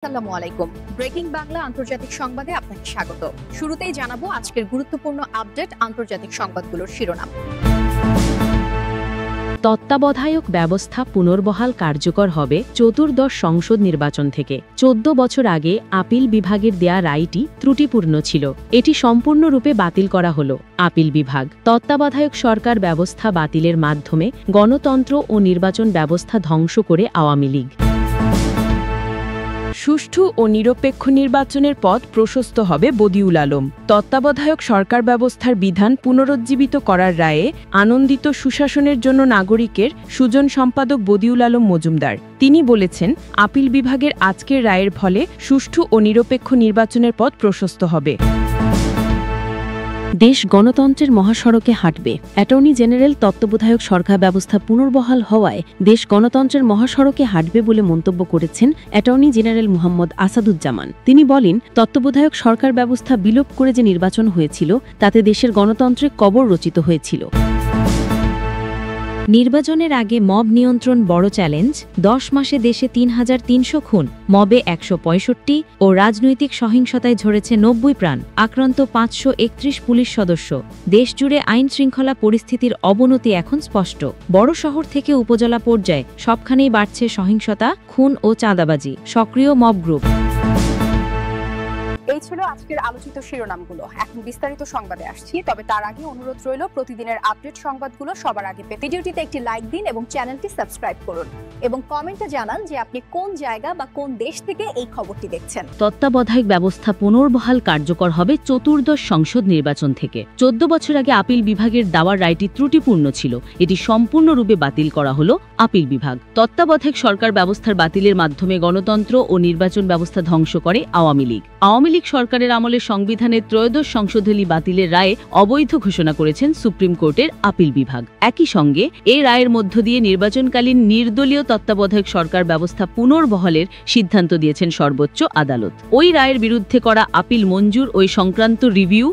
আসসালামু আলাইকুম। ব্রেকিং বাংলা আন্তর্জাতিক সংবাদে আপনাকে স্বাগত। শুরুতেই জানাবো আজকের গুরুত্বপূর্ণ আপডেট আন্তর্জাতিক সংবাদগুলোর শিরোনাম। তত্ত্বাবধায়ক ব্যবস্থা পুনর্বহাল কার্যকর হবে চতুর্দশ সংসদ নির্বাচন থেকে। 14 বছর আগে আপিল বিভাগের দেয়া রায়টি ত্রুটিপূর্ণ ছিল। এটি সম্পূর্ণরূপে বাতিল করা হলো। আপিল বিভাগ তত্ত্বাবধায়ক সরকার ব্যবস্থা বাতিলের মাধ্যমে গণতন্ত্র ও নির্বাচন ব্যবস্থা ধ্বংস করে আওয়ামী লীগ। সুষ্ঠু ও নিরপেক্ষ নির্বাচনের পথ প্রশস্ত হবে বদিউল আলম। তত্ত্বাবধায়ক সরকার ব্যবস্থার বিধান পুনরুজ্জীবিত করার রায়ে আনন্দিত সুশাসনের জন্য নাগরিকের সুজন সম্পাদক বদিউল আলম মজুমদার। তিনি বলেছেন, আপিল বিভাগের আজকের রায়ের ফলে সুষ্ঠু ও নিরপেক্ষ নির্বাচনের পথ প্রশস্ত হবে। দেশ গণতন্ত্রের মহাসড়কে হাঁটবে। অ্যাটর্নি জেনারেল তত্ত্বাবধায়ক সরকার ব্যবস্থা পুনর্বহাল হওয়ায় দেশ গণতন্ত্রের মহাসড়কে হাঁটবে বলে মন্তব্য করেছেন অ্যাটর্নি জেনারেল মোহাম্মদ আসাদুজ্জামান। তিনি বলেন, তত্ত্বাবধায়ক সরকার ব্যবস্থা বিলোপ করে যে নির্বাচন হয়েছিল তাতে দেশের গণতন্ত্রে কবর রচিত হয়েছিল। নির্বাচনের আগে মব নিয়ন্ত্রণ বড় চ্যালেঞ্জ। 10 মাসে দেশে 3300 খুন, মবে 165 ও রাজনৈতিক সহিংসতায় ঝরেছে 90 প্রাণ, আক্রান্ত 531 পুলিশ সদস্য। দেশজুড়ে আইন শৃঙ্খলা পরিস্থিতির অবনতি এখন স্পষ্ট। বড় শহর থেকে উপজেলা পর্যায়ে সবখানেই বাড়ছে সহিংসতা, খুন ও চাঁদাবাজি, সক্রিয় মব গ্রুপ। এই ছিল আজকের আলোচিত শিরোনামগুলো। এখন বিস্তারিত সংবাদে আসছি, তবে তার আগে অনুরোধ রইল প্রতিদিনের আপডেট সংবাদগুলো সবার আগে পেতে ভিডিওটিতে একটি লাইক দিন এবং চ্যানেলটি সাবস্ক্রাইব করুন এবং কমেন্টে জানান যে আপনি কোন জায়গা বা কোন দেশ থেকে এই খবরটি দেখছেন। তত্ত্বাবধায়ক ব্যবস্থা পুনর্বহাল কার্যকর হবে চতুর্দশ সংসদ নির্বাচন থেকে। 14 বছর আগে আপিল বিভাগের দেওয়া রায়টি ত্রুটিপূর্ণ ছিল। এটি সম্পূর্ণরূপে বাতিল করা হলো। আপিল বিভাগ তত্ত্বাবধায়ক সরকার ব্যবস্থার বাতিলের মাধ্যমে গণতন্ত্র ও নির্বাচন ব্যবস্থা ধ্বংস করে আওয়ামী লীগ। সরকারের আমলে সংবিধানের ত্রয়োদশ সংশোধনী বাতিলের রায়ে অবৈধ ঘোষণা করেছেন সুপ্রিম কোর্টের আপিল বিভাগ। একই সঙ্গে এই রায়ের মধ্য দিয়ে নির্বাচনকালীন নির্দলীয় তত্ত্বাবধায়ক সরকার ব্যবস্থা পুনর্বহালের সিদ্ধান্ত দিয়েছেন সর্বোচ্চ আদালত। ওই রায়ের বিরুদ্ধে করা আপিল মঞ্জুর ওই সংক্রান্ত রিভিউ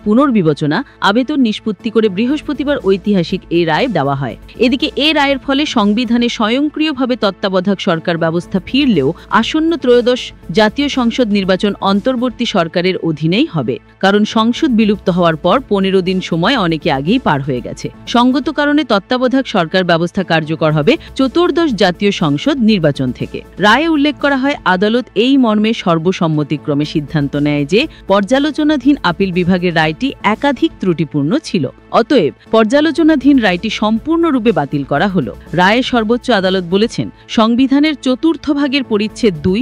পুনর্বিবেচনা আবেদন নিষ্পত্তি করে বৃহস্পতিবার ঐতিহাসিক এই রায় দেওয়া হয়। এদিকে এই রায়ের ফলে সংবিধানে স্বয়ংক্রিয়ভাবে তত্ত্বাবধায়ক সরকার ব্যবস্থা ফিরলেও আসন্ন ত্রয়োদশ জাতীয় সংসদ নির্বাচন অন্তর্বর্তী সরকারের অধীনেই হবে, কারণ সংসদ বিলুপ্ত হওয়ার পর 15 দিন সময় অনেকে আগেই পার হয়ে গেছে। সঙ্গত কারণে তত্ত্বাবধায়ক সরকার ব্যবস্থা কার্যকর হবে চতুর্দশ জাতীয় সংসদ নির্বাচন থেকে। রায়ে উল্লেখ করা হয়, আদালত এই মর্মে সর্বসম্মতিক্রমে সিদ্ধান্ত নেয় যে পর্যালোচনাধীন আপিল বিভাগের রায়টি একাধিক ত্রুটিপূর্ণ ছিল। অতএব পর্যালোচনাধীন রায়টি সম্পূর্ণরূপে বাতিল করা হলো। রায়ে সর্বোচ্চ আদালত বলেছেন, সংবিধানের চতুর্থ ভাগের পরিচ্ছেদ 2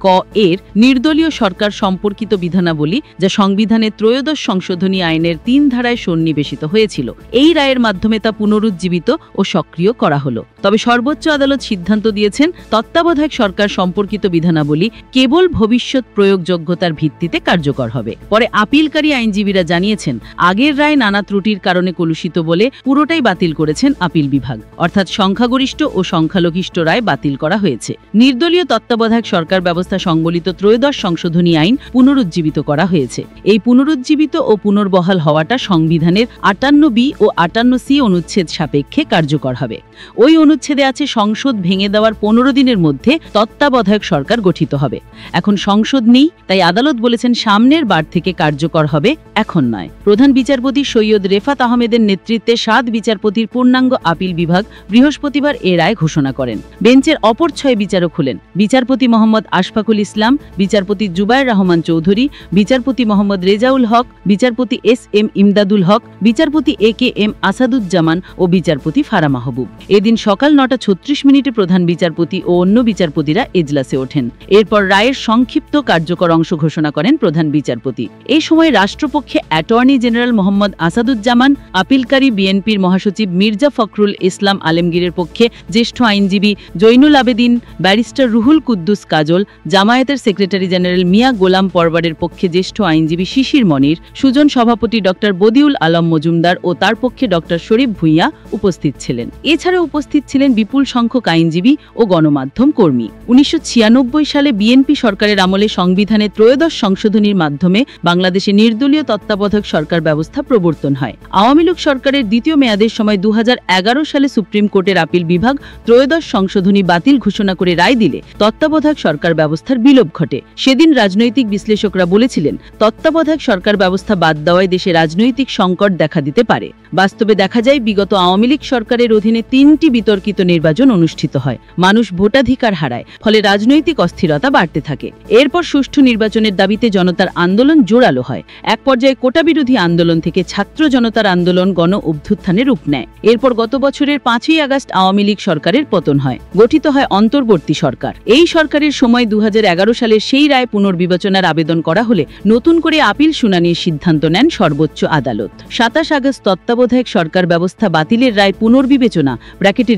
ক এর নির্দলীয় সরকার সম্পর্কিত বিধানাবলী, যা সংবিধানের ত্রয়োদশ সংশোধনী আইনের 3 ধারায় সন্নিবেশিত হয়েছিল, এই রায়ের মাধ্যমে তা পুনরুজ্জীবিত ও সক্রিয় করা হলো। তবে সর্বোচ্চ আদালত সিদ্ধান্ত দিয়েছেন, তত্ত্বাবধায়ক সরকার সম্পর্কিত বিধানাবলী কেবল ভবিষ্যৎ প্রয়োগযোগ্যতার ভিত্তিতে কার্যকর হবে। পরে আপিলকারী আইনজীবীরা জানিয়েছেন, আগের রায় নানা ত্রুটির কারণে কলুষিত বলে পুরোটাই বাতিল করেছেন আপিল বিভাগ, অর্থাৎ সংখ্যাগরিষ্ঠ ও সংখ্যালঘিষ্ঠ রায় বাতিল করা হয়েছে। নির্দলীয় তত্ত্বাবধায়ক সরকার ব্যবস্থা সংবলিত ত্রয়োদশ সংশোধনী আইন পুনরুজ্জীবিত করা হয়েছে। এই পুনরুজ্জীবিত ও পুনর্বহাল হওয়াটা সংবিধানের 58B ও 58C অনুচ্ছেদ সাপেক্ষে কার্যকর হবে। ওই অনুচ্ছেদে আছে, সংসদ ভেঙে দেওয়ার 15 দিনের মধ্যে তত্ত্বাবধায়ক সরকার গঠিত হবে। এখন সংসদ নেই, তাই আদালত বলেছেন সামনের বার থেকে কার্যকর হবে, এখন নয়। প্রধান বিচারপতি সৈয়দ রেফাত আহমেদের নেতৃত্বে 7 বিচারপতির পূর্ণাঙ্গ আপিল বিভাগ বৃহস্পতিবার এ রায় ঘোষণা করেন। বেঞ্চের অপর 6 বিচারক হলেন বিচারপতি মোহাম্মদ আশফাকুল ইসলাম, বিচারপতি জুবায়ের রহমান চৌধুরী, বিচারপতি মোহাম্মদ রেজাউল হক, বিচারপতি SM ইমদাদুল হক, বিচারপতি AKM আসাদুজ্জামান ও বিচারপতি ফারা মাহবুব। এদিন সকাল 9:36 প্রধান বিচারপতি ও অন্য বিচারপতিরা এজলাসে ওঠেন। এরপর রায়ের সংক্ষিপ্ত কার্যকর অংশ ঘোষণা করেন প্রধান বিচারপতি। এই সময় রাষ্ট্রপক্ষে অ্যাটর্নি জেনারেল মোহাম্মদ আসাদুজ্জামান, আপিলকারী বিএনপির মহাসচিব মির্জা ফখরুল ইসলাম আলমগীরের পক্ষে জ্যেষ্ঠ আইনজীবী জৈনুল আবেদিন, ব্যারিস্টার রুহুল কুদ্দুস কাজল, জামায়াতের সেক্রেটারি জেনারেল মিয়া গোলাম পরবারের পক্ষে জ্যেষ্ঠ আইনজীবী শিশির মনির, সুজন সভাপতি ডক্টর বদিউল আলম মজুমদার ও তার পক্ষে ডক্টর শরীফ ভুঁইয়া উপস্থিত ছিলেন। এছাড়া উপস্থিত ছিলেন বিপুল সংখ্যক আইনজীবী ও গণমাধ্যম কর্মী। 1996 সালে বিএনপি সরকারের আমলে সংবিধানের ত্রয়োদশ সংশোধনীর মাধ্যমে বাংলাদেশে নির্দলীয় তত্ত্বাবধায়ক সরকার ব্যবস্থা প্রবর্তন হয়। আওয়ামী লীগ সরকারের দ্বিতীয় মেয়াদের সময় 2011 সালে সুপ্রিম কোর্টের আপিল বিভাগ ত্রয়োদশ সংশোধনী বাতিল ঘোষণা করে রায় দিলে তত্ত্বাবধায়ক সরকার ব্যবস্থার বিলোপ ঘটে। সেদিন রাজনৈতিক বিশ্লেষকরা বলেছিলেন, তত্ত্বাবধায়ক সরকার ব্যবস্থা বাদ দেওয়ায় দেশে রাজনৈতিক সংকট দেখা দিতে পারে। বাস্তবে দেখা যায়, বিগত আওয়ামী লীগ সরকারের অধীনে 3টি বিতর্কিত নির্বাচন অনুষ্ঠিত হয়। মানুষ ভোটাধিকার হারায়, ফলে রাজনৈতিক অস্থিরতা বাড়তে থাকে। এরপর সুষ্ঠু নির্বাচনের দাবিতে জনতার আন্দোলন জোরালো হয়। এক পর্যায়ে কোটা বিরোধী আন্দোলন থেকে ছাত্র জনতার আন্দোলন গণ অভ্যুত্থানে রূপ নেয়। এরপর গত বছরের 5ই আগস্ট আওয়ামী লীগ সরকারের পতন হয়, গঠিত হয় অন্তর্বর্তী সরকার। এই সরকারের সময় 2011 সালের সেই রায় পুনর্বিবেচনার আবেদন করা হলে নতুন করে আপিল শুনানির সিদ্ধান্ত নেন সর্বোচ্চ আদালত। 27 আগস্ট তত্ত্বাবধায়ক সরকার ব্যবস্থা বাতিলের রায় পুনর্বিবেচনা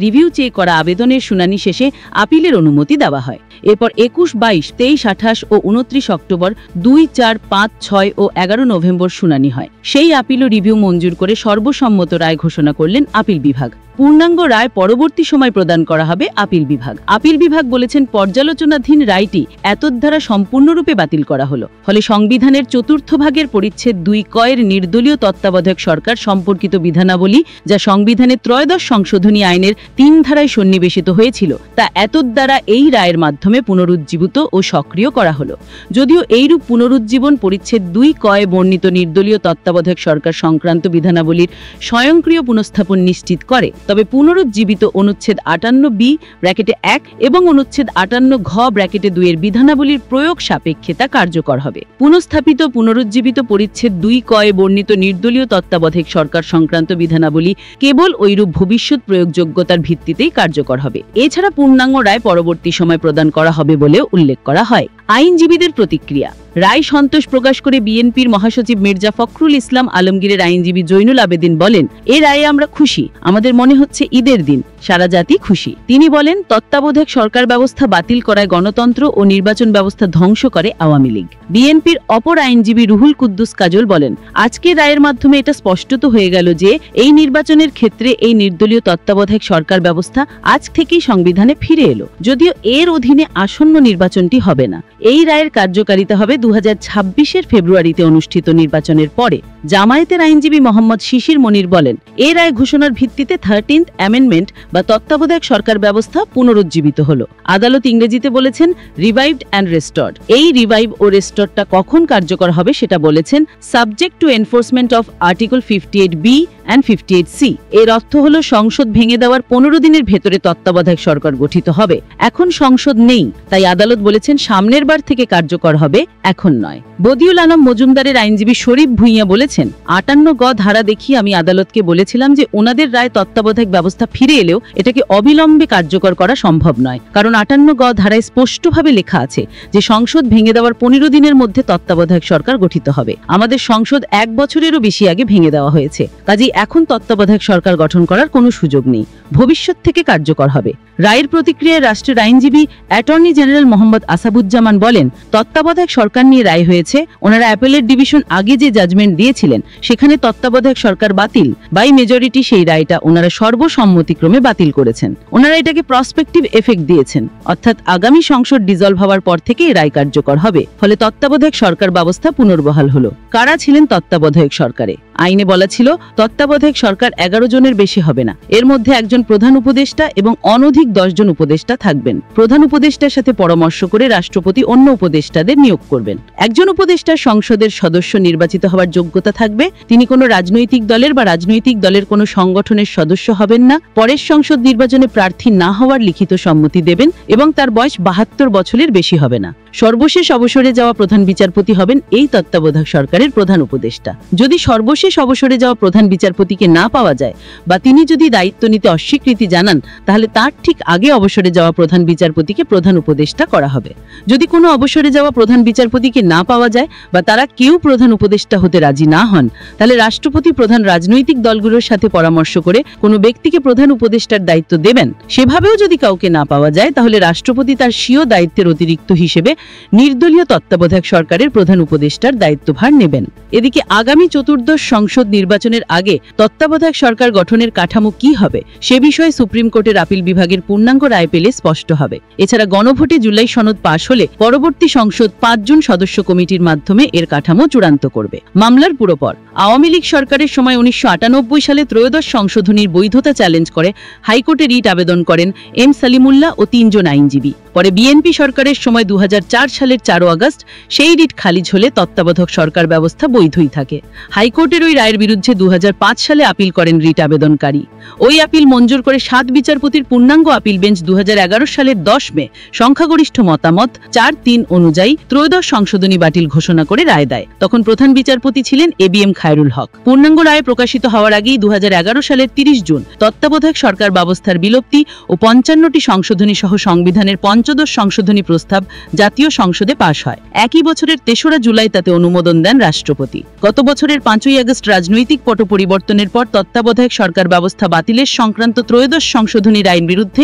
রিভিউ চেয়ে করা আবেদনের শুনানি শেষে আপিলের অনুমতি দেওয়া হয়। এরপর 21, 22, 23, 28 ও 29 অক্টোবর, 2, 4, 5, 6 ও 11 নভেম্বর শুনানি হয়। সেই আপিল ও রিভিউ মঞ্জুর করে সর্বসম্মত রায় ঘোষণা করলেন আপিল বিভাগ। পূর্ণাঙ্গ রায় পরবর্তী সময় প্রদান করা হবে আপিল বিভাগ। আপিল বিভাগ বলেছেন, পর্যালোচনাধীন রায়টি এতদ্বারা সম্পূর্ণরূপে বাতিল করা হলো। ফলে সংবিধানের 4th ভাগের পরিচ্ছেদ 2 কয়ের নির্দলীয় তত্ত্বাবধায়ক সরকার সম্পর্কিত বিধানাবলী, যা সংবিধানের ত্রয়োদশ সংশোধনী আইনের 3 ধারায় সন্নিবেশিত হয়েছিল, তা এতদ্বারা এই রায়ের মাধ্যমে পুনরুজ্জীবিত ও সক্রিয় করা হলো। যদিও এইরূপ পুনরুজ্জীবন পরিচ্ছেদ 2 কয়ে বর্ণিত নির্দলীয় তত্ত্বাবধায়ক সরকার সংক্রান্ত বিধানাবলীর স্বয়ংক্রিয় পুনঃস্থাপন নিশ্চিত করে, তবে পুনরুজ্জীবিত অনুচ্ছেদ 58B (1) এবং অনুচ্ছেদ 58ঘ(2) এর বিধানাবলীর প্রয়োগ সাপেক্ষে তা কার্যকর হবে। পুনঃস্থাপিত পুনরুজ্জীবিত পরিচ্ছেদ 2 কয়ে বর্ণিত নির্দলীয় তত্ত্বাবধায়ক সরকার সংক্রান্ত বিধানাবলী কেবল ঐরূপ ভবিষ্যৎ প্রয়োগযোগ্যতার ভিত্তিতেই কার্যকর হবে। এছাড়া পূর্ণাঙ্গ রায় পরবর্তী সময় প্রদান করা হবে বলেও উল্লেখ করা হয়। আইনজীবীদের প্রতিক্রিয়া। রায় সন্তোষ প্রকাশ করে বিএনপির মহাসচিব মির্জা ফখরুল ইসলাম আলমগীরের আইনজীবী জৈনুল আবেদিন বলেন, এ রায়ে আমরা খুশি, আমাদের মনে হচ্ছে ঈদের দিন, সারা জাতি খুশি। তিনি বলেন, তত্ত্বাবধায়ক সরকার ব্যবস্থা বাতিল করায় গণতন্ত্র ও নির্বাচন ব্যবস্থা ধ্বংস করে আওয়ামী লীগ। বিএনপির অপর আইনজীবী রুহুল কুদ্দুস কাজল বলেন, আজকের রায়ের মাধ্যমে এটা স্পষ্টত হয়ে গেল যে এই নির্বাচনের ক্ষেত্রে এই নির্দলীয় তত্ত্বাবধায়ক সরকার ব্যবস্থা আজ থেকেই সংবিধানে ফিরে এলো, যদিও এর অধীনে আসন্ন নির্বাচনটি হবে না। এই রায়ের কার্যকারিতা হবে 2026-এর ফেব্রুয়ারিতে অনুষ্ঠিত নির্বাচনের পরে। জামায়াতের আইনজীবী মোহাম্মদ শিশির মনির বলেন, এই রায় ঘোষণার ভিত্তিতে 13th অ্যামেন্ডমেন্ট বা তত্ত্বাবধায়ক সরকার ব্যবস্থা পুনরুজ্জীবিত হলো। আদালত ইংরেজিতে বলেছেন রিভাইভড অ্যান্ড রেস্টোরড। এই রিভাইভ ও রেস্টোরটা কখন কার্যকর হবে সেটা বলেছেন, subject to enforcement of article 58B and 58C। এর অর্থ হলো সংসদ ভেঙে দেওয়ার 15 দিনের ভেতরে তত্ত্বাবধায়ক সরকার গঠিত হবে। এখন সংসদ নেই, তাই আদালত বলেছেন সামনের বার থেকে কার্যকর হবে, এখন নয়। বদিউল আলম মজুমদারের আইনজীবী শরীফ ভুঁইয়া বলেছেন, 58গ ধারা দেখিয়ে আমি আদালতকে বলেছিলাম যে ওনাদের রায় তত্ত্বাবধায়ক ব্যবস্থা ফিরে এলেও এটাকে অবিলম্বে কার্যকর করা সম্ভব নয়, কারণ 58গ ধারায় স্পষ্টভাবে লেখা আছে যে সংসদ ভেঙে দেওয়ার 15 দিনের মধ্যে তত্ত্বাবধায়ক সরকার গঠিত হবে। আমাদের সংসদ 1 বছরেরও বেশি আগে ভেঙে দেওয়া হয়েছে, কাজেই এখন তত্ত্বাবধায়ক সরকার গঠন করার কোনো সুযোগ নেই, ভবিষ্যৎ থেকে কার্যকর হবে। রায়ের প্রতিক্রিয়ায় রাষ্ট্রের আইনজীবী অ্যাটর্নি জেনারেল মোহাম্মদ আসাবুজ্জামান বলেন, তত্ত্বাবধায়ক সরকার নিয়ে রায় হয়েছে, ওনারা অ্যাপেলেট ডিভিশন আগে যে জাজমেন্ট দিয়েছিলেন সেখানে তত্ত্বাবধায়ক সরকার বাতিল, বাই মেজরিটি সেই রায়টা ওনারা সর্বসম্মতিক্রমে বাতিল করেছেন। ওনারা এটাকে প্রসপেক্টিভ এফেক্ট দিয়েছেন, অর্থাৎ আগামী সংসদ ডিসলভ হওয়ার পর থেকে এই রায় কার্যকর হবে। ফলে তত্ত্বাবধায়ক সরকার ব্যবস্থা পুনর্বহাল হলো। কারা ছিলেন তত্ত্বাবধায়ক সরকারে? আইনে বলা ছিল তত্ত্বাবধায়ক সরকার 11 জনের বেশি হবে না। এর মধ্যে একজন প্রধান উপদেষ্টা এবং অনধিক 10 জন উপদেষ্টা থাকবেন। প্রধান উপদেষ্টার সাথে পরামর্শ করে রাষ্ট্রপতি অন্য উপদেষ্টাদের নিয়োগ করবেন। একজন উপদেষ্টার সংসদের সদস্য নির্বাচিত হওয়ার যোগ্যতা থাকবে, তিনি কোনো রাজনৈতিক দলের বা রাজনৈতিক দলের কোনো সংগঠনের সদস্য হবেন না, পরের সংসদ নির্বাচনে প্রার্থী না হওয়ার লিখিত সম্মতি দেবেন এবং তার বয়স 72 বছরের বেশি হবে না। সর্বশেষ অবসরে যাওয়া প্রধান বিচারপতি হবেন এই তত্ত্বাবধায়ক সরকারের প্রধান উপদেষ্টা। যদি সর্বশেষ অবসরে যাওয়া প্রধান বিচারপতিকে না পাওয়া যায় বা তিনি যদি দায়িত্ব নিতে অস্বীকৃতি জানান, তাহলে তার ঠিক আগে অবসরে যাওয়া প্রধান বিচারপতিকে প্রধান উপদেষ্টা করা হবে। যদি কোনো অবসরে যাওয়া প্রধান বিচারপতিকে না পাওয়া যায় বা তারা কেউ প্রধান উপদেষ্টা হতে রাজি না হন, তাহলে রাষ্ট্রপতি প্রধান রাজনৈতিক দলগুলোর সাথে পরামর্শ করে কোনো ব্যক্তিকে প্রধান উপদেষ্টার দায়িত্ব দেবেন। সেভাবেও যদি কাউকে না পাওয়া যায়, তাহলে রাষ্ট্রপতি তার স্বীয় দায়িত্বের অতিরিক্ত হিসেবে নির্দলীয় তত্ত্বাবধায়ক সরকারের প্রধান উপদেষ্টার দায়িত্বভার নেবেন। এদিকে আগামী চতুর্দশ সংসদ নির্বাচনের আগে তত্ত্বাবধায়ক সরকার গঠনের কাঠামো কি হবে সে বিষয়ে সুপ্রিম কোর্টের আপিল বিভাগের পূর্ণাঙ্গ রায় পেলে স্পষ্ট হবে। এছাড়া গণভোটে জুলাই সনদ পাশ হলে পরবর্তী সংসদ 5 জন সদস্য কমিটির মাধ্যমে এর কাঠামো চূড়ান্ত করবে। মামলার পুরোপর আওয়ামী লীগ সরকারের সময় 1998 সালে ত্রয়োদশ সংশোধনীর বৈধতা চ্যালেঞ্জ করে হাইকোর্টে রিট আবেদন করেন এম সালিমুল্লাহ ও 3 জন আইনজীবী। পরে বিএনপি সরকারের সময় 2004 সালের 4 আগস্ট সেই রিট খারিজ হলে তত্ত্বাবধায়ক সরকার ব্যবস্থা বৈধই থাকে। হাইকোর্টের ওই রায়ের বিরুদ্ধে 2005 সালে আপিল করেন রিট আবেদনকারী। ওই আপিল মঞ্জুর করে 7 বিচারপতির পূর্ণাঙ্গ আপিল বেঞ্চ 2011 সালের 10 মে সংখ্যাগরিষ্ঠ মতামত 4-3 অনুযায়ী ত্রয়োদশ সংশোধনী বাতিল ঘোষণা করে রায় দেয়। তখন প্রধান বিচারপতি ছিলেন এবিএম খায়রুল হক। পূর্ণাঙ্গ রায় প্রকাশিত হওয়ার আগেই 2011 সালের 30 জুন তত্ত্বাবধায়ক সরকার ব্যবস্থার বিলুপ্তি ও 55টি সংশোধনী সহ সংবিধানের পঞ্চদশ সংশোধনী প্রস্তাব জাতীয় সংসদে পাশ হয়। একই বছরের 3রা জুলাই তাতে অনুমোদন দেন রাষ্ট্রপতি। গত বছরের 5ই আগস্ট রাজনৈতিক পট পরিবর্তনের পর তত্ত্বাবধায়ক সরকার ব্যবস্থা বাতিলের সংক্রান্ত ত্রয়োদশ সংশোধনীর আইন বিরুদ্ধে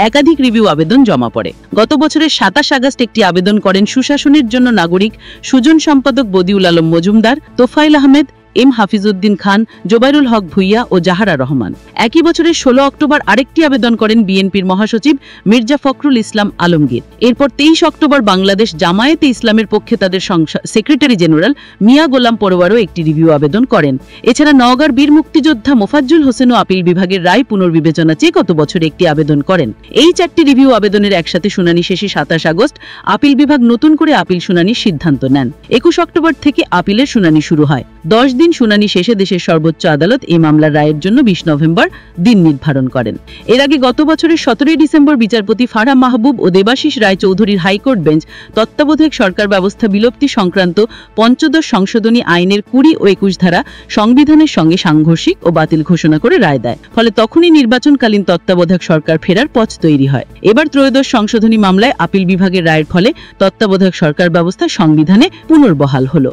একাধিক রিভিউ আবেদন জমা পড়ে। গত বছরের 27 আগস্ট একটি আবেদন করেন সুশাসনের জন্য নাগরিক সুজন সম্পাদক বদিউল আলম মজুমদার, তোফাইল আহমেদ, এম হাফিজউদ্দিন খান, জোবাইরুল হক ভুইয়া ও জাহারা রহমান। একই বছরের 16 অক্টোবর আরেকটি আবেদন করেন বিএনপির মহাসচিব মির্জা ফখরুল ইসলাম আলমগীর। এরপর 23 অক্টোবর বাংলাদেশ জামায়াতে ইসলামের পক্ষে তাদের সেক্রেটারি জেনারেল মিয়া গোলাম পরোয়ারও একটি রিভিউ আবেদন করেন। এছাড়া নওগাঁর বীর মুক্তিযোদ্ধা মোফাজ্জল হোসেনও আপিল বিভাগের রায় পুনর্বিবেচনা চেয়ে গত বছর একটি আবেদন করেন। এই 4টি রিভিউ আবেদনের একসাথে শুনানি শেষে 27 আগস্ট আপিল বিভাগ নতুন করে আপিল শুনানির সিদ্ধান্ত নেন। 21 অক্টোবর থেকে আপিলের শুনানি শুরু হয়। 10 দিন শুনানি শেষে দেশের সর্বোচ্চ আদালত এই মামলার রায়ের জন্য 20 নভেম্বর দিন নির্ধারণ করেন। এর আগে গত বছরের 17 ডিসেম্বর বিচারপতি ফারাহ মাহবুব ও দেবাশিস রায় চৌধুরীর হাইকোর্ট বেঞ্চ তত্ত্বাবধায়ক সরকার ব্যবস্থা বিলুপ্তি সংক্রান্ত পঞ্চদশ সংশোধনী আইনের 20 ও 21 ধারা সংবিধানের সঙ্গে সাংঘর্ষিক ও বাতিল ঘোষণা করে রায় দেয়। ফলে তখনই নির্বাচনকালীন তত্ত্বাবধায়ক সরকার ফেরার পথ তৈরি হয়। এবার ত্রয়োদশ সংশোধনী মামলায় আপিল বিভাগের রায়ের ফলে তত্ত্বাবধায়ক সরকার ব্যবস্থা সংবিধানে পুনর্বহাল হলো।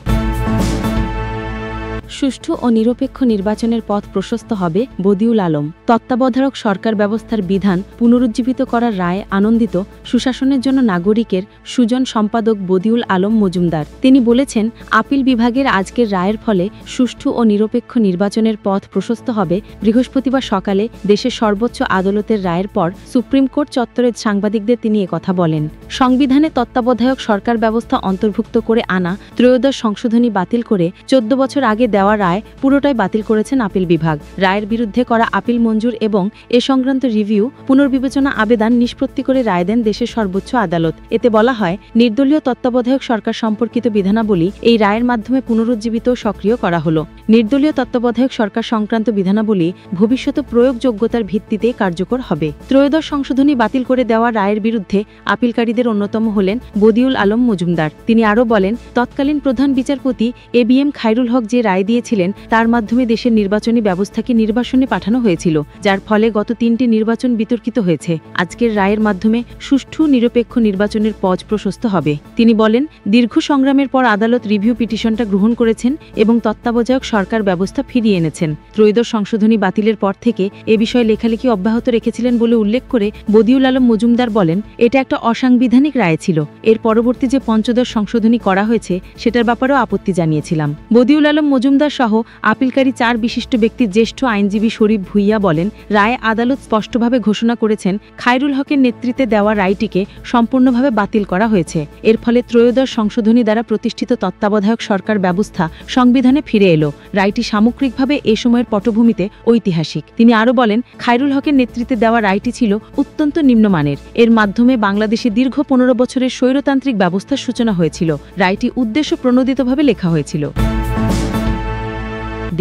সুষ্ঠু ও নিরপেক্ষ নির্বাচনের পথ প্রশস্ত হবে, বদিউল আলম। তত্ত্বাবধায়ক সরকার ব্যবস্থার বিধান পুনরুজ্জীবিত করার রায়ে আনন্দিত সুশাসনের জন্য নাগরিকের সুজন সম্পাদক বদিউল আলম মজুমদার। তিনি বলেছেন, আপিল বিভাগের আজকের রায়ের ফলে সুষ্ঠু ও নিরপেক্ষ নির্বাচনের পথ প্রশস্ত হবে। বৃহস্পতিবার সকালে দেশের সর্বোচ্চ আদালতের রায়ের পর সুপ্রিম কোর্ট চত্বরে সাংবাদিকদের তিনি একথা বলেন। সংবিধানে তত্ত্বাবধায়ক সরকার ব্যবস্থা অন্তর্ভুক্ত করে আনা ত্রয়োদশ সংশোধনী বাতিল করে 14 বছর আগে দেওয়া রায় পুরোটাই বাতিল করেছেন আপিল বিভাগ। রায়ের বিরুদ্ধে করা আপিল মঞ্জুর এবং এ সংক্রান্ত রিভিউ পুনর্বিবেচনা আবেদন নিষ্পত্তি করে রায় দেন দেশের সর্বোচ্চ আদালত। এতে বলা হয়, নির্দলীয় তত্ত্বাবধায়ক সরকার সম্পর্কিত বিধানাবলী এই রায়ের মাধ্যমে পুনরুজ্জীবিত ও সক্রিয় করা হলো। নির্দলীয় তত্ত্বাবধায়ক সরকার সংক্রান্ত বিধানাবলী ভবিষ্যতে প্রয়োগযোগ্যতার ভিত্তিতে কার্যকর হবে। ত্রয়োদশ সংশোধনী বাতিল করে দেওয়া রায়ের বিরুদ্ধে আপিলকারীদের অন্যতম হলেন বদিউল আলম মজুমদার। তিনি আরও বলেন, তৎকালীন প্রধান বিচারপতি এবিএম খায়রুল হক যে রায় দিয়েছিলেন তার মাধ্যমে দেশের নির্বাচনী ব্যবস্থাকে নির্বাসনে পাঠানো হয়েছিল, যার ফলে গত 3টি নির্বাচন বিতর্কিত হয়েছে। আজকের রায়ের মাধ্যমে সুষ্ঠু নিরপেক্ষ নির্বাচনের পথ প্রশস্ত হবে। তিনি বলেন, দীর্ঘ সংগ্রামের পর আদালত রিভিউ পিটিশনটা গ্রহণ করেছেন এবং তত্ত্বাবধায়ক সরকার ব্যবস্থা ফিরিয়ে এনেছেন। ত্রয়োদশ সংশোধনী বাতিলের পর থেকে এ বিষয়ে লেখালেখি অব্যাহত রেখেছিলেন বলে উল্লেখ করে বদিউল আলম মজুমদার বলেন, এটা একটা অসাংবিধানিক রায় ছিল। এর পরবর্তী যে পঞ্চদশ সংশোধনী করা হয়েছে সেটার ব্যাপারেও আপত্তি জানিয়েছিলাম। বদিউল আলম মজুমদার সহ আপিলকারী 4 বিশিষ্ট ব্যক্তির জ্যেষ্ঠ আইনজীবী শরীফ ভুইয়া বলেন, রায়ে আদালত স্পষ্টভাবে ঘোষণা করেছেন খায়রুল হকের নেতৃত্বে দেওয়া রায়টিকে সম্পূর্ণভাবে বাতিল করা হয়েছে। এর ফলে ত্রয়োদশ সংশোধনী দ্বারা প্রতিষ্ঠিত তত্ত্বাবধায়ক সরকার ব্যবস্থা সংবিধানে ফিরে এলো। রায়টি সামগ্রিকভাবে এ সময়ের পটভূমিতে ঐতিহাসিক। তিনি আরও বলেন, খায়রুল হকের নেতৃত্বে দেওয়া রায়টি ছিল অত্যন্ত নিম্নমানের। এর মাধ্যমে বাংলাদেশে দীর্ঘ 15 বছরের স্বৈরতান্ত্রিক ব্যবস্থার সূচনা হয়েছিল। রায়টি উদ্দেশ্য প্রণোদিতভাবে লেখা হয়েছিল।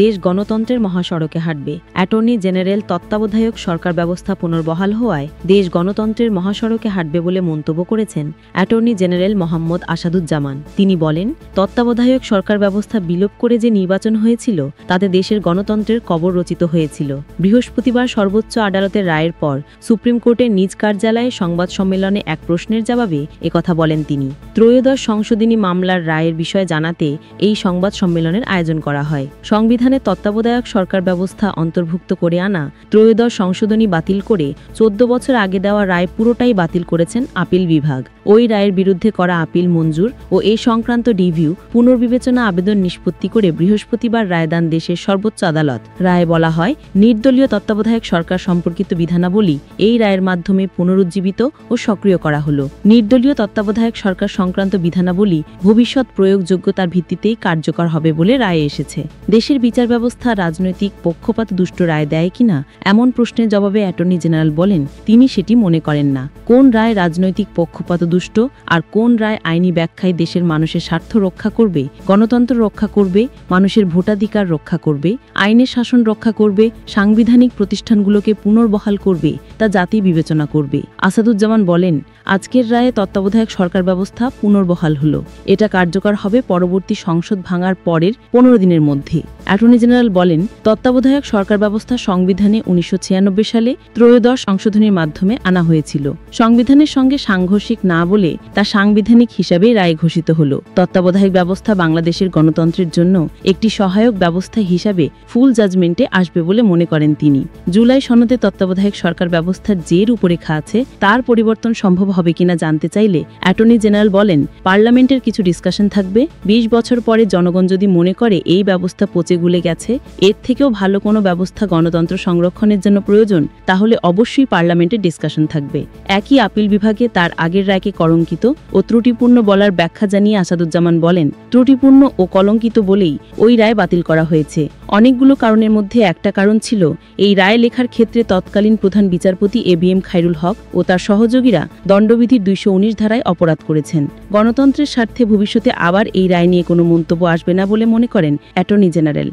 দেশ গণতন্ত্রের মহাসড়কে হাঁটবে, অ্যাটর্নি জেনারেল। তত্ত্বাবধায়ক সরকার ব্যবস্থা পুনর্বহাল হওয়ায় দেশ গণতন্ত্রের মহাসড়কে হাঁটবে বলে মন্তব্য করেছেন অ্যাটর্নি জেনারেল মোহাম্মদ আসাদুজ্জামান। তিনি বলেন, তত্ত্বাবধায়ক সরকার ব্যবস্থা বিলোপ করে যে নির্বাচন হয়েছিল তাতে দেশের গণতন্ত্রের কবর রচিত হয়েছিল। বৃহস্পতিবার সর্বোচ্চ আদালতের রায়ের পর সুপ্রিম কোর্টের নিজ কার্যালয়ে সংবাদ সম্মেলনে এক প্রশ্নের জবাবে একথা বলেন তিনি। ত্রয়োদশ সংশোধনী মামলার রায়ের বিষয়ে জানাতে এই সংবাদ সম্মেলনের আয়োজন করা হয়। সংবিধান সংবিধানে তত্ত্বাবধায়ক সরকার ব্যবস্থা অন্তর্ভুক্ত করে আনা ত্রয়োদশ সংশোধনী বাতিল করে ১৪ বছর আগে দেওয়া রায় পুরোটাই বাতিল করেছেন আপিল বিভাগ। ওই রায়ের বিরুদ্ধে করা আপিল মঞ্জুর ও এ সংক্রান্ত রিভিউ পুনর্বিবেচনা আবেদন নিষ্পত্তি করে বৃহস্পতিবার রায়দান দেশের সর্বোচ্চ আদালত। রায়ে বলা হয়, নির্দলীয় তত্ত্বাবধায়ক সরকার সম্পর্কিত বিধানাবলী এই রায়ের মাধ্যমে পুনরুজ্জীবিত ও সক্রিয় করা হলো। নির্দলীয় তত্ত্বাবধায়ক সরকার সংক্রান্ত বিধানাবলী ভবিষ্যৎ প্রয়োগযোগ্যতার ভিত্তিতেই কার্যকর হবে বলে রায়ে এসেছে। দেশের বিচার ব্যবস্থা রাজনৈতিক পক্ষপাত দুষ্ট রায় দেয় কিনা এমন প্রশ্নের জবাবে অ্যাটর্নি জেনারেল বলেন, তিনি সেটি মনে করেন না। কোন রায় রাজনৈতিক পক্ষপাত দুষ্ট আর কোন রায় আইনি ব্যাখ্যায় দেশের মানুষের স্বার্থ রক্ষা করবে, গণতন্ত্র রক্ষা করবে, মানুষের ভোটাধিকার রক্ষা করবে, আইনের শাসন রক্ষা করবে, সাংবিধানিক প্রতিষ্ঠানগুলোকে পুনর্বহাল করবে, তা জাতি বিবেচনা করবে। আসাদুজ্জামান বলেন, আজকের রায়ে তত্ত্বাবধায়ক সরকার ব্যবস্থা পুনর্বহাল হলো। এটা কার্যকর হবে পরবর্তী সংসদ ভাঙার পরের 15 দিনের মধ্যে। অ্যাটর্নি জেনারেল বলেন, তত্ত্বাবধায়ক সরকার ব্যবস্থা সংবিধানে 1996 সালে ত্রয়োদশ সংশোধনীর মাধ্যমে আনা হয়েছিল। সংবিধানের সঙ্গে সাংঘর্ষিক না বলে তা সাংবিধানিক হিসাবেই রায় ঘোষিত হল। তত্ত্বাবধায়ক ব্যবস্থা বাংলাদেশের গণতন্ত্রের জন্য একটি সহায়ক ব্যবস্থা হিসাবে ফুল জাজমেন্টে আসবে বলে মনে করেন তিনি। জুলাই সনদে তত্ত্বাবধায়ক সরকার ব্যবস্থার যে রূপরেখা আছে তার পরিবর্তন সম্ভব হবে কিনা জানতে চাইলে অ্যাটর্নি জেনারেল বলেন, পার্লামেন্টের কিছু ডিসকাশন থাকবে। 20 বছর পরে জনগণ যদি মনে করে এই ব্যবস্থা পচে গুলে গেছে, এর থেকেও ভালো কোনো ব্যবস্থা গণতন্ত্র সংরক্ষণের জন্য প্রয়োজন, তাহলে অবশ্যই পার্লামেন্টের ডিসকাশন থাকবে। একই আপিল বিভাগে তার আগের রায়কে কলঙ্কিত ও ত্রুটিপূর্ণ বলার ব্যাখ্যা জানিয়ে আসাদুজ্জামান বলেন, ত্রুটিপূর্ণ ও কলঙ্কিত বলেই ওই রায় বাতিল করা হয়েছে। অনেকগুলো কারণের মধ্যে একটা কারণ ছিল, এই রায় লেখার ক্ষেত্রে তৎকালীন প্রধান বিচারপতি ABM খায়রুল হক ও তার সহযোগীরা দণ্ডবিধির 219 ধারায় অপরাধ করেছেন। গণতন্ত্রের স্বার্থে ভবিষ্যতে আবার এই রায় নিয়ে কোনো মন্তব্য আসবে না বলে মনে করেন অ্যাটর্নি জেনারেল।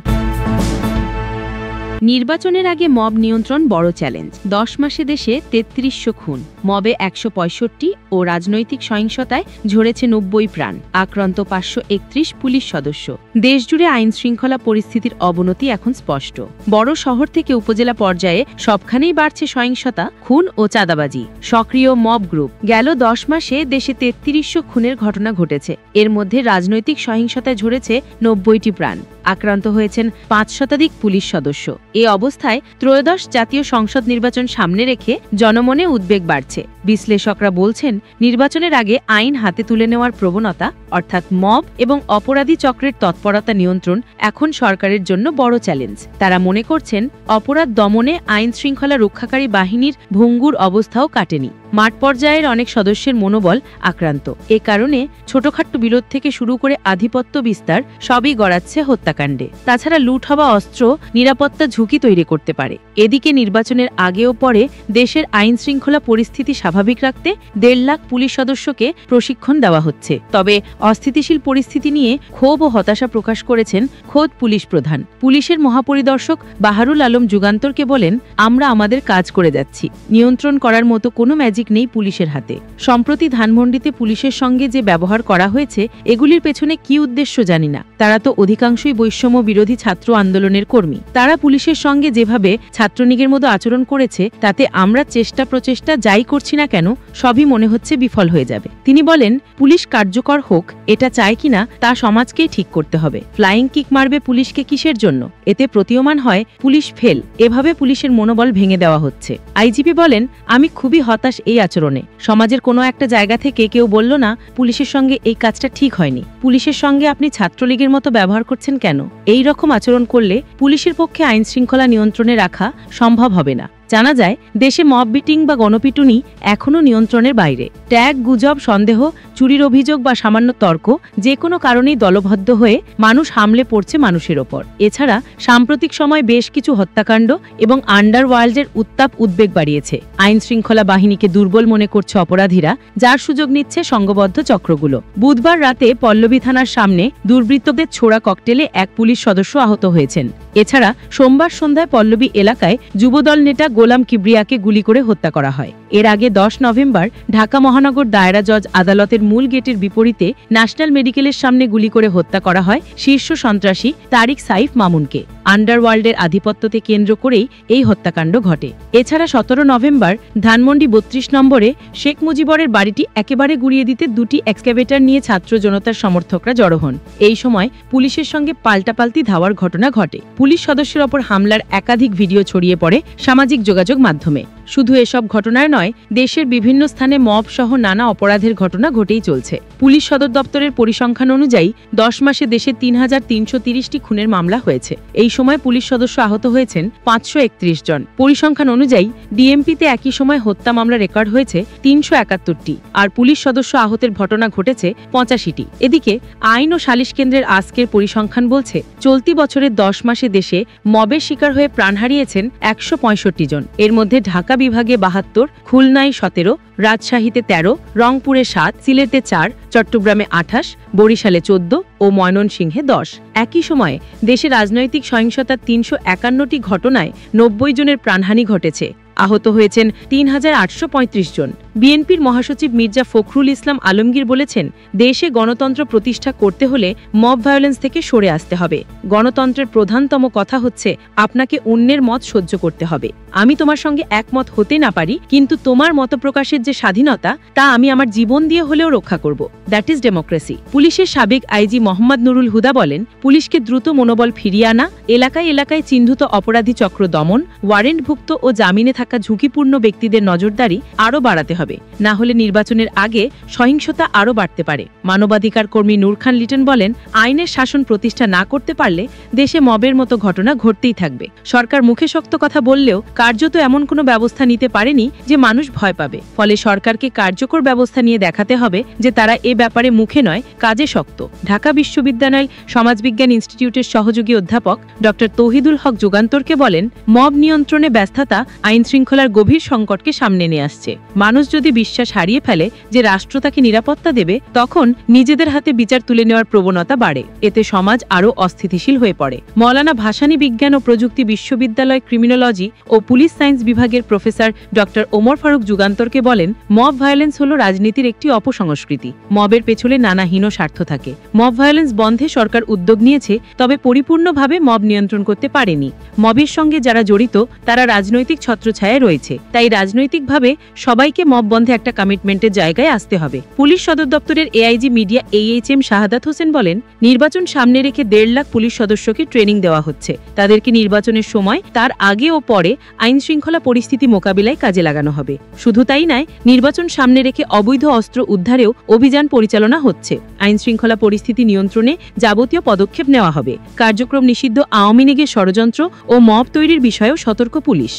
নির্বাচনের আগে মব নিয়ন্ত্রণ বড় চ্যালেঞ্জ। 10 মাসে দেশে 3300 খুন, মবে 165 ও রাজনৈতিক সহিংসতায় ঝরেছে 90 প্রাণ, আক্রান্ত 531 পুলিশ সদস্য। দেশজুড়ে আইন শৃঙ্খলা পরিস্থিতির অবনতি এখন স্পষ্ট। বড় শহর থেকে উপজেলা পর্যায়ে সবখানেই বাড়ছে সহিংসতা, খুন ও চাঁদাবাজি। সক্রিয় মব গ্রুপ। গেল 10 মাসে দেশে 3300 খুনের ঘটনা ঘটেছে। এর মধ্যে রাজনৈতিক সহিংসতায় ঝরেছে 90টি প্রাণ, আক্রান্ত হয়েছেন 5 শতাধিক পুলিশ সদস্য। এ অবস্থায় ত্রয়োদশ জাতীয় সংসদ নির্বাচন সামনে রেখে জনমনে উদ্বেগ বাড়ছে। বিশ্লেষকরা বলছেন, নির্বাচনের আগে আইন হাতে তুলে নেওয়ার প্রবণতা অর্থাৎ মব এবং অপরাধী চক্রের তৎপরতা নিয়ন্ত্রণ এখন সরকারের জন্য বড় চ্যালেঞ্জ। তারা মনে করছেন, অপরাধ দমনে আইন শৃঙ্খলা রক্ষাকারী বাহিনীর ভঙ্গুর অবস্থাও কাটেনি। মাঠ পর্যায়ের অনেক সদস্যের মনোবল আক্রান্ত। এ কারণে ছোটখাট্ট বিরোধ থেকে শুরু করে আধিপত্য বিস্তার সবই গড়াচ্ছে হত্যাকাণ্ডে। তাছাড়া লুট হওয়া অস্ত্র নিরাপত্তা ঝুঁকি তৈরি করতে পারে। এদিকে নির্বাচনের আগে ও পরে দেশের আইন শৃঙ্খলা পরিস্থিতি স্বাভাবিক রাখতে 1.5 লাখ পুলিশ সদস্যকে প্রশিক্ষণ দেওয়া হচ্ছে। তবে অস্থিতিশীল পরিস্থিতি নিয়ে ক্ষোভ ও হতাশা প্রকাশ করেছেন খোদ পুলিশ প্রধান। পুলিশের মহাপরিদর্শক বাহারুল আলম যুগান্তরকে বলেন, আমরা আমাদের কাজ করে যাচ্ছি। নিয়ন্ত্রণ করার মতো কোনো ম্যাজিক নেই পুলিশের হাতে। সম্প্রতি ধানমন্ডিতে পুলিশের সঙ্গে যে ব্যবহার করা হয়েছে, এগুলির পেছনে কি উদ্দেশ্য জানি না। তারা তো অধিকাংশই বৈষম্য বিরোধী ছাত্র আন্দোলনের কর্মী। তারা পুলিশের সঙ্গে যেভাবে ছাত্রলীগের মতো আচরণ করেছে, তাতে আমরা চেষ্টা প্রচেষ্টা যাই করছি না কেন, সবই মনে হচ্ছে বিফল হয়ে যাবে। তিনি বলেন, পুলিশ কার্যকর হোক এটা চায় কিনা তা সমাজকেই ঠিক করতে হবে। ফ্লাইং কিক মারবে পুলিশকে কিসের জন্য? এতে প্রতীয়মান হয় পুলিশ ফেল। এভাবে পুলিশের মনোবল ভেঙে দেওয়া হচ্ছে। আইজিপি বলেন, আমি খুবই হতাশ এই আচরণে। সমাজের কোনো একটা জায়গা থেকে কেউ বলল না পুলিশের সঙ্গে এই কাজটা ঠিক হয়নি। পুলিশের সঙ্গে আপনি ছাত্রলীগের মতো ব্যবহার করছেন কেন? এই রকম আচরণ করলে পুলিশের পক্ষে আইন শৃঙ্খলা নিয়ন্ত্রণে রাখা সম্ভব হবে না। জানা যায়, দেশে মব বিটিং বা গণপিটুনি এখনও নিয়ন্ত্রণের বাইরে। ট্যাগ, গুজব, সন্দেহ, চুরির অভিযোগ বা সামান্য তর্ক, যে কোনো কারণেই দলবদ্ধ হয়ে মানুষ হামলে পড়ছে মানুষের ওপর। এছাড়া সাম্প্রতিক সময় বেশ কিছু হত্যাকাণ্ড এবং আন্ডারওয়ার্ল্ডের উত্তাপ উদ্বেগ বাড়িয়েছে। আইন শৃঙ্খলা বাহিনীকে দুর্বল মনে করছে অপরাধীরা, যার সুযোগ নিচ্ছে সংঘবদ্ধ চক্রগুলো। বুধবার রাতে পল্লবী থানার সামনে দুর্বৃত্তদের ছোড়া ককটেলে এক পুলিশ সদস্য আহত হয়েছেন। এছাড়া সোমবার সন্ধ্যায় পল্লবী এলাকায় যুবদল নেতা গোলাম কিবরিয়াকে গুলি করে হত্যা করা হয়। এর আগে 10 নভেম্বর ঢাকা মহানগর দায়রা জজ আদালতের মূল গেটের বিপরীতে ন্যাশনাল মেডিকেলের সামনে গুলি করে হত্যা করা হয় শীর্ষ সন্ত্রাসী তারিক সাইফ মামুনকে। আন্ডারওয়ার্ল্ডের আধিপত্যকে কেন্দ্র করেই এই হত্যাকাণ্ড ঘটে। এছাড়া 17 নভেম্বর ধানমন্ডি 32 নম্বরে শেখ মুজিবরের বাড়িটি একেবারে গুড়িয়ে দিতে দুটি এক্সকাভেটর নিয়ে ছাত্র জনতার সমর্থকরা জড়ো হন। এই সময় পুলিশের সঙ্গে পাল্টাপাল্টি ধাওয়ার ঘটনা ঘটে। পুলিশ সদস্যের ওপর হামলার একাধিক ভিডিও ছড়িয়ে পড়ে সামাজিক যোগাযোগ মাধ্যমে। শুধু এসব ঘটনার নয়, দেশের বিভিন্ন স্থানে মব সহ নানা অপরাধের ঘটনা ঘটেই চলছে। পুলিশ সদর দপ্তরের পরিসংখ্যান অনুযায়ী 10 মাসে দেশে 3330টি খুনের মামলা হয়েছে। এই সময় পুলিশ সদস্য আহত হয়েছেন 531 জন। পরিসংখ্যান অনুযায়ী ডিএমপিতে একই সময় হত্যা মামলা রেকর্ড হয়েছে 371টি, আর পুলিশ সদস্য আহতের ঘটনা ঘটেছে 85টি। এদিকে আইন ও সালিশ কেন্দ্রের আজকের পরিসংখ্যান বলছে, চলতি বছরের 10 মাসে দেশে মবের শিকার হয়ে প্রাণ হারিয়েছেন 165 জন। এর মধ্যে ঢাকা বিভাগে 72, খুলনায় 17, রাজশাহীতে 13, রংপুরে 7, সিলেটে 4, চট্টগ্রামে 28, বরিশালে 14 ও ময়মনসিংহে 10। একই সময়ে দেশে রাজনৈতিক সহিংসতার 351টি ঘটনায় 90 জনের প্রাণহানি ঘটেছে। আহত হয়েছেন 3835 জন। বিএনপির মহাসচিব মির্জা ফখরুল ইসলাম আলমগীর বলেছেন, দেশে গণতন্ত্র প্রতিষ্ঠা করতে হলে মব ভায়োলেন্স থেকে সরে আসতে হবে। গণতন্ত্রের প্রধানতম কথা হচ্ছে আপনাকে অন্যের মত সহ্য করতে হবে। আমি তোমার সঙ্গে একমত হতে না পারি, কিন্তু তোমার মত প্রকাশের যে স্বাধীনতা, তা আমি আমার জীবন দিয়ে হলেও রক্ষা করব। That is democracy. পুলিশের সাবেক আইজি মোহাম্মদ নুরুল হুদা বলেন, পুলিশকে দ্রুত মনোবল ফিরিয়ে আনা, এলাকায় এলাকায় চিহ্নিত অপরাধী চক্র দমন, ওয়ারেন্টভুক্ত ও জামিনে থাকা ঝুঁকিপূর্ণ ব্যক্তিদের নজরদারি আরও বাড়াতে হবে। না হলে নির্বাচনের আগে সহিংসতা আরও বাড়তে পারে। মানবাধিকার কর্মী নূর খান লিটন বলেন, আইনের শাসন প্রতিষ্ঠা না করতে পারলে দেশে মবের মতো ঘটনা ঘটতেই থাকবে। সরকার মুখে শক্ত কথা বললেও কার্যত এমন কোনো ব্যবস্থা নিতে পারেনি যে মানুষ ভয় পাবে। ফলে সরকারকে কার্যকর ব্যবস্থা নিয়ে দেখাতে হবে যে তারা এ ব্যাপারে মুখে নয়, কাজে শক্ত। ঢাকা বিশ্ববিদ্যালয় সমাজবিজ্ঞান ইনস্টিটিউটের সহযোগী অধ্যাপক ডক্টর তৌহিদুল হক যুগান্তরকে বলেন, মব নিয়ন্ত্রণে ব্যস্ততা আইন শৃঙ্খলার গভীর সংকটকে সামনে নিয়ে আসছে। মানুষ যদি বিশ্বাস হারিয়ে ফেলে যে রাষ্ট্র তাকে নিরাপত্তা দেবে, তখন নিজেদের হাতে বিচার তুলে নেওয়ার প্রবণতা বাড়ে। এতে সমাজ আরও অস্থিতিশীল হয়ে পড়ে। মওলানা ভাসানী বিজ্ঞান ও প্রযুক্তি বিশ্ববিদ্যালয় ক্রিমিনোলজি ও পুলিশ সায়েন্স বিভাগের প্রফেসর ডক্টর ওমর ফারুক যুগান্তরকে বলেন, মব ভায়োলেন্স হল রাজনীতির একটি অপসংস্কৃতি। মবের পেছনে নানা হীন স্বার্থ থাকে। মব ভায়োলেন্স বন্ধে সরকার উদ্যোগ নিয়েছে, তবে পরিপূর্ণভাবে মব নিয়ন্ত্রণ করতে পারেনি। মবের সঙ্গে যারা জড়িত তারা রাজনৈতিক ছত্রছায়ায় রয়েছে। তাই রাজনৈতিকভাবে সবাইকে মব বন্ধে একটা কমিটমেন্টের জায়গায় আসতে হবে। পুলিশ সদর দপ্তরের AIG media AHM Shahadat Hossain বলেন, নির্বাচন সামনে রেখে 1.5 লাখ পুলিশ সদস্যকে ট্রেনিং দেওয়া হচ্ছে। তাদেরকে নির্বাচনের সময়, তার আগে ও পরে আইন শৃঙ্খলা পরিস্থিতি মোকাবিলায় কাজে লাগানো হবে। শুধু তাই নয়, নির্বাচন সামনে রেখে অবৈধ অস্ত্র উদ্ধারেও অভিযান পরিচালনা হচ্ছে। আইন শৃঙ্খলা পরিস্থিতি নিয়ন্ত্রণে যাবতীয় পদক্ষেপ নেওয়া হবে। কার্যক্রম নিষিদ্ধ আওয়ামী লীগের ষড়যন্ত্র ও মব তৈরির বিষয়েও সতর্ক পুলিশ।